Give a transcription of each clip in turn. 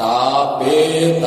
Tapi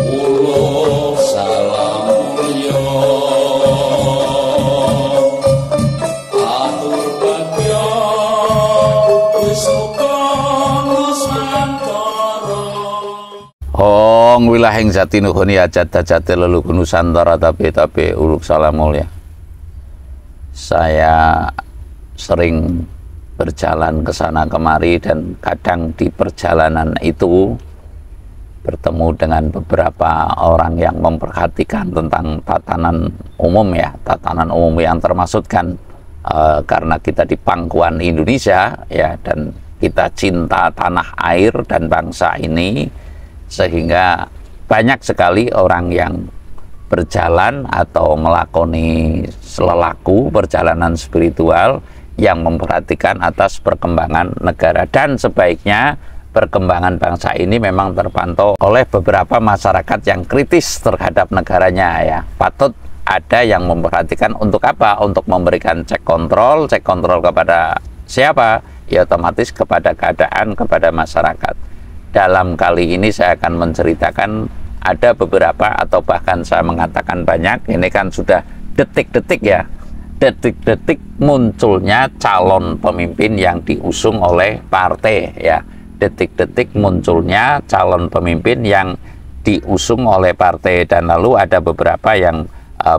ulo salam mulya atur bagya wisuka Nusantara. Hong wilahing jati nuhuni ajat-ajate leluhur Nusantara tapi uluk salam mulya. Saya sering berjalan ke sana kemari dan kadang di perjalanan itu bertemu dengan beberapa orang yang memperhatikan tentang tatanan umum ya, tatanan umum yang termaksudkan karena kita di pangkuan Indonesia ya, dan kita cinta tanah air dan bangsa ini, sehingga banyak sekali orang yang berjalan atau melakoni selelaku perjalanan spiritual yang memperhatikan atas perkembangan negara, dan sebaiknya perkembangan bangsa ini memang terpantau oleh beberapa masyarakat yang kritis terhadap negaranya ya. Patut ada yang memperhatikan untuk apa? Untuk memberikan cek kontrol kepada siapa? Ya otomatis kepada keadaan, kepada masyarakat. Dalam kali ini saya akan menceritakan ada beberapa, atau bahkan saya mengatakan banyak, ini kan sudah detik-detik ya, detik-detik munculnya calon pemimpin yang diusung oleh partai ya, detik-detik munculnya calon pemimpin yang diusung oleh partai. Dan lalu ada beberapa yang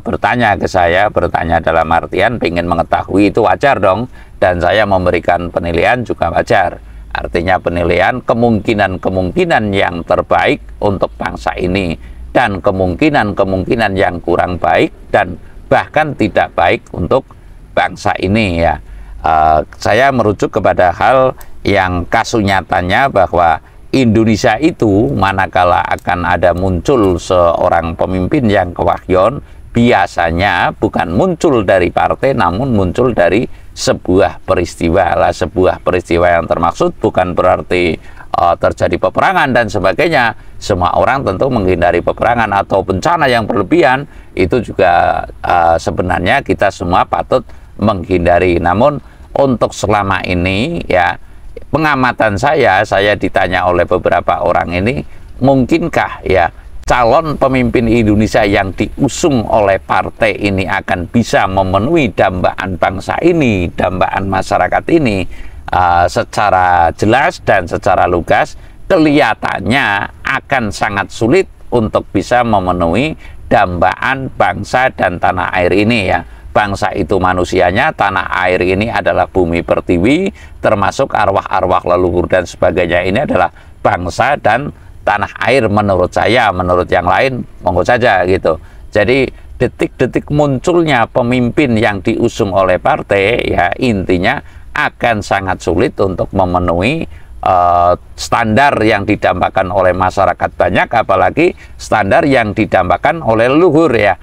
bertanya ke saya, bertanya dalam artian ingin mengetahui, itu wajar dong, dan saya memberikan penilaian juga wajar. Artinya penilaian kemungkinan-kemungkinan yang terbaik untuk bangsa ini, dan kemungkinan-kemungkinan yang kurang baik dan bahkan tidak baik untuk bangsa ini ya. Saya merujuk kepada hal yang kasus nyatanya bahwa Indonesia itu manakala akan ada muncul seorang pemimpin yang kewahyon, biasanya bukan muncul dari partai namun muncul dari sebuah peristiwa lah. Sebuah peristiwa yang termaksud bukan berarti terjadi peperangan dan sebagainya. Semua orang tentu menghindari peperangan atau bencana yang berlebihan, itu juga sebenarnya kita semua patut menghindari. Namun untuk selama ini ya, pengamatan saya ditanya oleh beberapa orang ini, mungkinkah ya calon pemimpin Indonesia yang diusung oleh partai ini akan bisa memenuhi dambaan bangsa ini, dambaan masyarakat ini? Secara jelas dan secara lugas kelihatannya akan sangat sulit untuk bisa memenuhi dambaan bangsa dan tanah air ini ya. Bangsa itu manusianya, tanah air ini adalah bumi pertiwi, termasuk arwah-arwah leluhur dan sebagainya, ini adalah bangsa dan tanah air menurut saya. Menurut yang lain monggo saja gitu. Jadi detik-detik munculnya pemimpin yang diusung oleh partai ya, intinya akan sangat sulit untuk memenuhi standar yang didambakan oleh masyarakat banyak, apalagi standar yang didambakan oleh leluhur ya.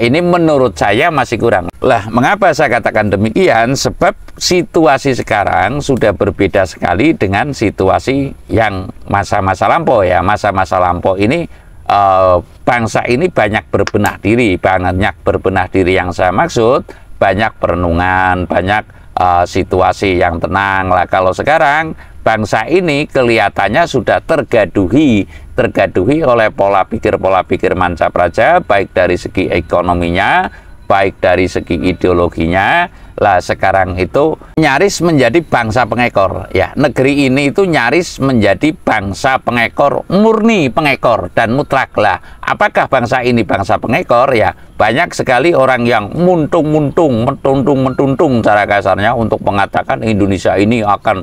Ini menurut saya masih kurang. Lah, mengapa saya katakan demikian? Sebab situasi sekarang sudah berbeda sekali dengan situasi yang masa-masa lampau ya. Masa-masa lampau ini bangsa ini banyak berbenah diri. Banyak berbenah diri yang saya maksud banyak perenungan, banyak situasi yang tenang lah. Kalau sekarang bangsa ini kelihatannya sudah tergaduhi oleh pola pikir mancapraja, baik dari segi ekonominya, baik dari segi ideologinya. Lah sekarang itu nyaris menjadi bangsa pengekor ya. Negeri ini itu nyaris menjadi bangsa pengekor, murni pengekor dan mutlak lah. Apakah bangsa ini bangsa pengekor ya? Banyak sekali orang yang mentuntung cara kasarnya untuk mengatakan Indonesia ini akan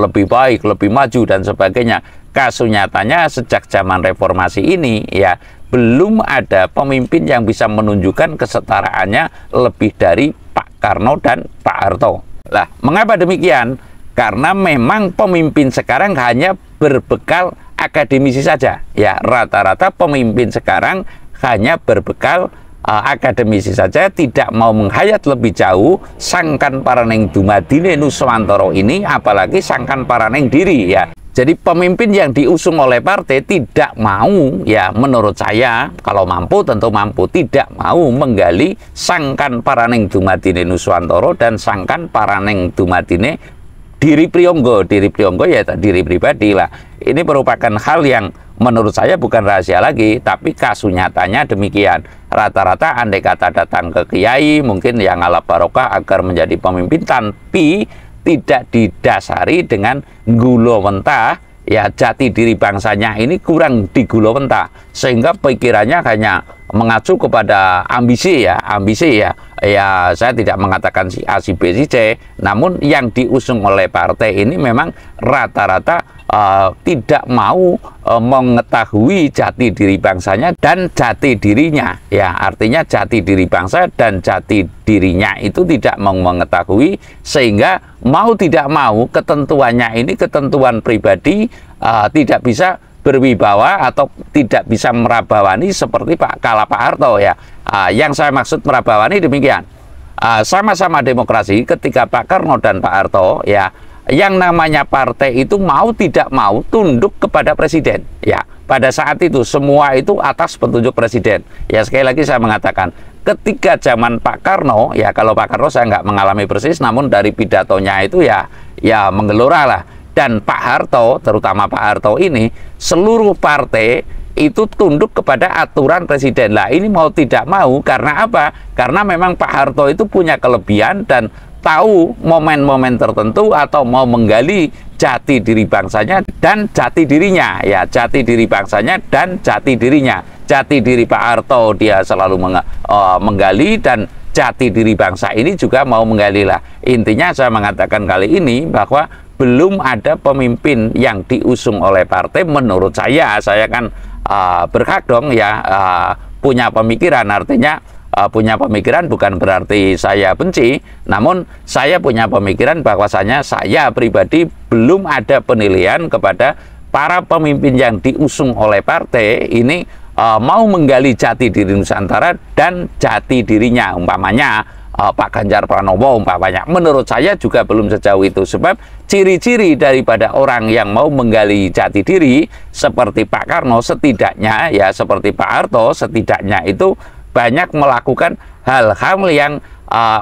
lebih baik, lebih maju dan sebagainya. Kasus nyatanya sejak zaman reformasi ini ya, belum ada pemimpin yang bisa menunjukkan kesetaraannya lebih dari Pak Karno dan Pak Harto. Lah, mengapa demikian? Karena memang pemimpin sekarang hanya berbekal akademisi saja. Ya, rata-rata pemimpin sekarang hanya berbekal akademisi saja, tidak mau menghayat lebih jauh sangkan paraneng dumadine Nuswantara ini, apalagi sangkan paraneng diri ya. Jadi pemimpin yang diusung oleh partai tidak mau ya, menurut saya kalau mampu tentu mampu, tidak mau menggali sangkan paraneng dumadine Nuswantara dan sangkan paraneng dumadine diri Priyonggo ya diri pribadi lah. Ini merupakan hal yang menurut saya bukan rahasia lagi, tapi kasus nyatanya demikian. Rata-rata andai kata datang ke kiai mungkin yang ala barokah agar menjadi pemimpin, tapi tidak didasari dengan gulo mentah, ya jati diri bangsanya ini kurang digulo mentah, sehingga pikirannya hanya mengacu kepada ambisi ya. Ya saya tidak mengatakan si A, si B, si C, namun yang diusung oleh partai ini memang rata-rata tidak mau mengetahui jati diri bangsanya dan jati dirinya, ya artinya jati diri bangsa dan jati dirinya itu tidak mau mengetahui, sehingga mau tidak mau ketentuannya ini ketentuan pribadi, tidak bisa berwibawa atau tidak bisa merabawani seperti kala Pak Harto ya. Yang saya maksud merabawani demikian, sama-sama demokrasi ketika Pak Karno dan Pak Harto ya, yang namanya partai itu mau tidak mau tunduk kepada presiden ya. Pada saat itu semua itu atas petunjuk presiden ya. Sekali lagi saya mengatakan, ketika zaman Pak Karno ya, kalau Pak Karno saya nggak mengalami persis, namun dari pidatonya itu ya menggelora lah. Dan Pak Harto, terutama Pak Harto ini, seluruh partai itu tunduk kepada aturan presiden lah. Ini mau tidak mau, karena apa? Karena memang Pak Harto itu punya kelebihan dan tahu momen-momen tertentu atau mau menggali jati diri bangsanya dan jati dirinya ya, jati diri bangsanya dan jati dirinya. Jati diri Pak Harto dia selalu menggali, dan jati diri bangsa ini juga mau menggali lah. Intinya saya mengatakan kali ini bahwa belum ada pemimpin yang diusung oleh partai. Menurut saya kan berhak dong ya punya pemikiran. Artinya punya pemikiran bukan berarti saya benci, namun saya punya pemikiran bahwasanya saya pribadi belum ada penilaian kepada para pemimpin yang diusung oleh partai ini mau menggali jati diri Nusantara dan jati dirinya. Umpamanya Pak Ganjar Pranowo umpamanya, menurut saya juga belum sejauh itu. Sebab ciri-ciri daripada orang yang mau menggali jati diri seperti Pak Karno setidaknya ya, seperti Pak Harto setidaknya itu banyak melakukan hal-hal yang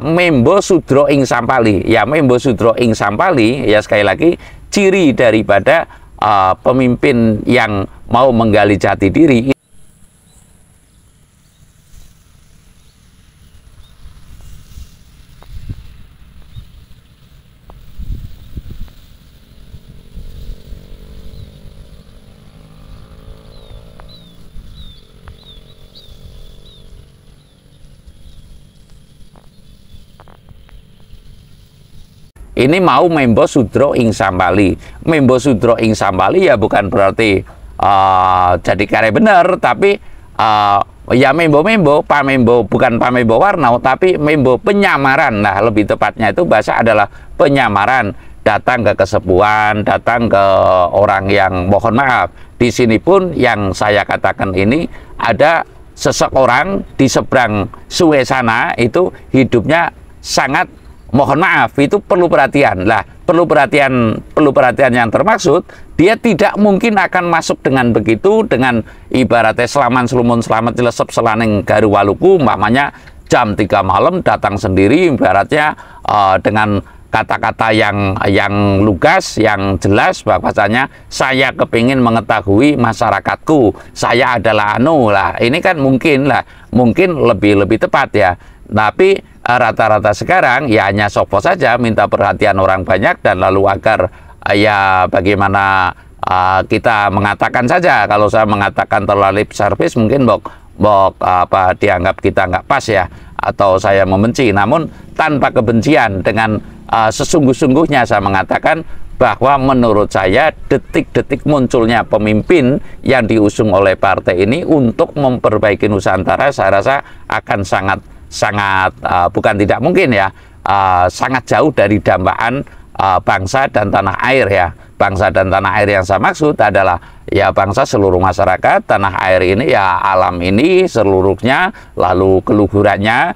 membo sudro ing sampali ya. Membo sudro ing sampali ya, sekali lagi ciri daripada pemimpin yang mau menggali jati diri. Ini mau membo sudro ing sampali. Membo sudro ing sampali ya bukan berarti jadi kare bener, tapi ya membo pamembo, bukan pamembo warna, tapi membo penyamaran. Nah, lebih tepatnya itu bahasa adalah penyamaran. Datang ke kesepuhan, datang ke orang yang mohon maaf. Di sini pun yang saya katakan ini ada seseorang di seberang sungai sana itu hidupnya sangat mohon maaf, itu perlu perhatian lah, perlu perhatian yang termaksud. Dia tidak mungkin akan masuk dengan begitu, dengan ibaratnya selaman selumun selamat dilesep selaning garu waluku, umpamanya jam 3 malam datang sendiri, ibaratnya dengan kata-kata yang lugas, yang jelas bahwasanya saya kepingin mengetahui masyarakatku, saya adalah anu lah. Ini kan mungkin lebih tepat ya. Tapi rata-rata sekarang ya hanya sopo saja, minta perhatian orang banyak, dan lalu agar ya bagaimana kita mengatakan saja. Kalau saya mengatakan terlalu lip service mungkin apa dianggap kita nggak pas ya, atau saya membenci. Namun tanpa kebencian, dengan sesungguh-sungguhnya saya mengatakan bahwa menurut saya detik-detik munculnya pemimpin yang diusung oleh partai ini untuk memperbaiki Nusantara, saya rasa akan sangat bukan tidak mungkin ya, sangat jauh dari dambaan bangsa dan tanah air ya. Bangsa dan tanah air yang saya maksud adalah ya bangsa seluruh masyarakat, tanah air ini ya alam ini seluruhnya, lalu keluhurannya.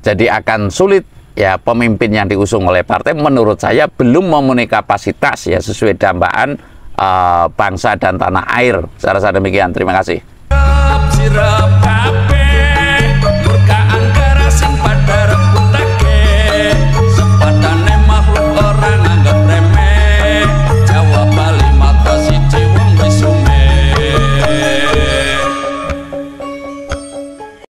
Jadi akan sulit ya pemimpin yang diusung oleh partai menurut saya belum memenuhi kapasitas ya sesuai dambaan bangsa dan tanah air. Saya rasa demikian. Terima kasih.